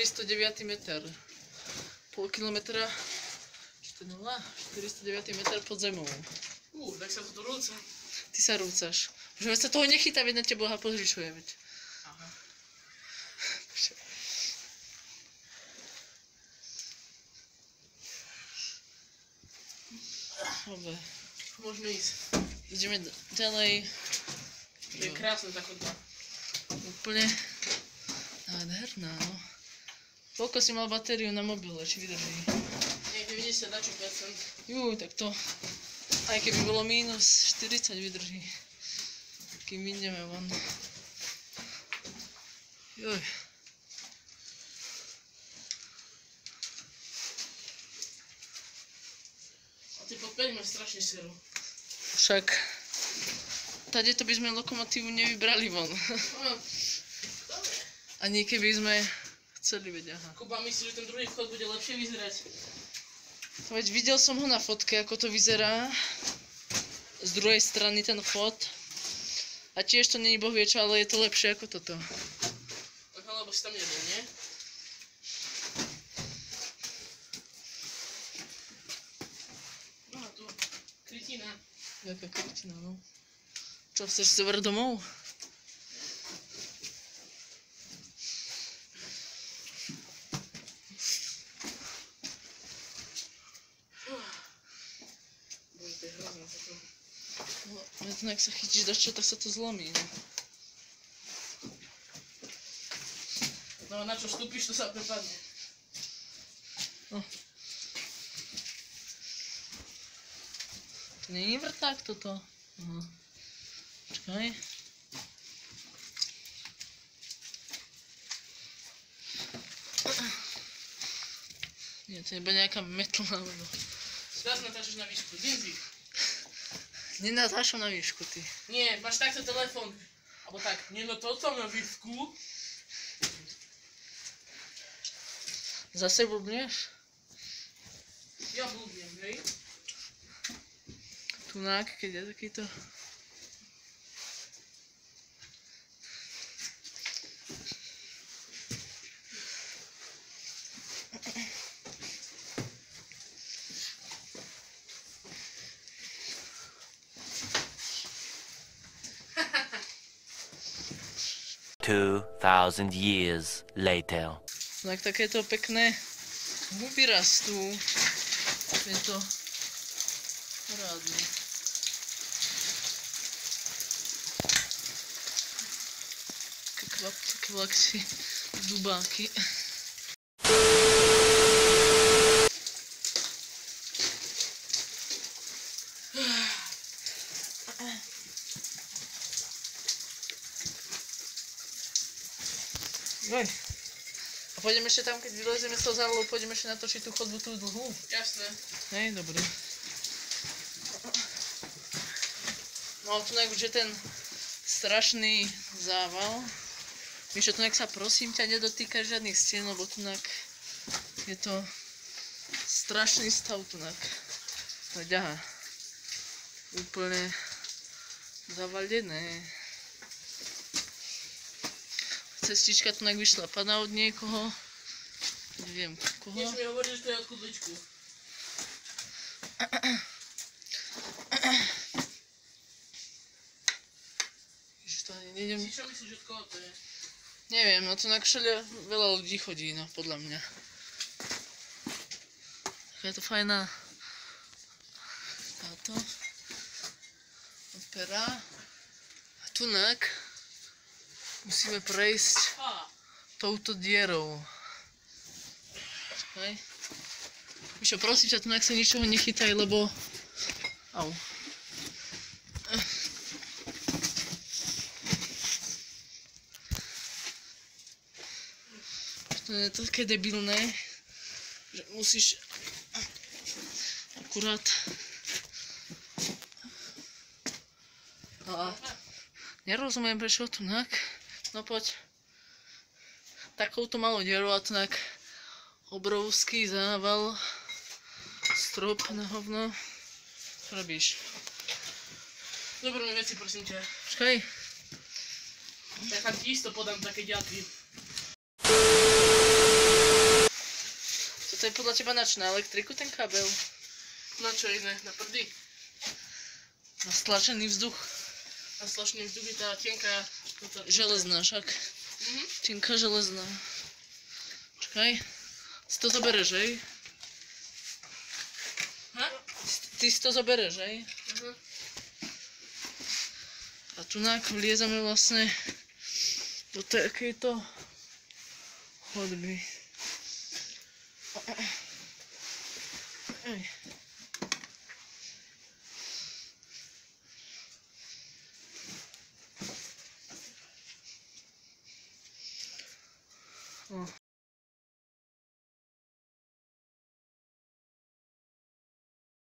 409 meter. Pol kilometra, 409 meter pod zemou. Tak sa to rúca. Ty sa rúcaš. Už sa toho nechytá, veď na teba Boha pozričuje, veď. Aha. Dobre. Môžeme ísť. Ideme ďalej. To je krásne tá chodba. Úplne nádherná, no. Koľko si mal batériu na mobile, či vydrží? Niekde 90%. Tak to, aj keby bolo minus 40 vydrží. Kým vyjdeme von. Juj. A ty pod 5 máš strašne silu. Však, tady to by sme lokomotívu nevybrali von. Dobre. Ani keby sme chceli, veď aha. Kuba myslí, že ten druhý vchod bude lepšie vyzerať. Veď videl som ho na fotke, ako to vyzerá. Z druhej strany ten vchod. A tiež to není boh vie čo, ale je to lepšie ako toto. Lebo si tam nebol, nie? No a tu, krytina. Jaká krytina, no. Čo, chceš si zobrať domov? To je hrozné toto. No, ak sa chytíš do čo, tak sa to zlomí, no. No a na čo vstúpiš, to sa prepadne. No. To není vrták toto. Aha. Počkaj. Nie, to je iba nejaká metla, alebo... Zás natáčaš na výšku, zvyk. Nenatáčam na výšku, ty. Nie, máš takto telefón. Alebo tak, nie no toto na výšku. Zase blbneš? Ja blúdnem, hej? Tunák, keď je takýto... $2,000 years later. Tak takéto pekné huby rastú. Je to parádne. Také kvapci, dubáky. Joj. A pôjdeme ešte tam, keď vylezieme z toho závodu, pôjdeme ešte natočiť tú chodbu tú dlhú. Jasné. Hej, dobre. No tu už je ten strašný zával. Víš, tu sa prosím ťa nedotýka žiadnych stien, lebo tu je to strašný stav tu. Veď aha. Úplne zavalené. Cestička tu vyšlapaná od niekoho. Neviem koho. Tiež mi hovorí, že to je od kudličku. Ježiš, to ani nejdem... Čo myslíš, od koho to je? Neviem, no to všade veľa ľudí chodí, no podľa mňa. Taká je to fajná... Táto... Opera. A tunak... Musíme prejsť touto dierou. Počkaj. Mišo, prosím ťa, tu sa ničoho nechytaj, lebo... Au. To je také debilné, že musíš akurát... Nerozumiem, prečo tunak. No poď. Takouto malou dierou a tunak obrovský zával. Strop na hovno. Čo robíš? Zober mi veci, prosím ťa. Počkaj. Tak ti isto podám také ďalky. to je podľa teba na čo? Na elektriku ten kabel? Na čo iné? Na prdy? Na stlačený vzduch. Na slašný vzduch je tá tenká... Železná však. Mhm. Tenká železná. Čakaj. Si to zobereš, hej? Ha? Ty si to zobereš, hej? Mhm. A tunak vliezame vlastne do takejto chodby. Ej.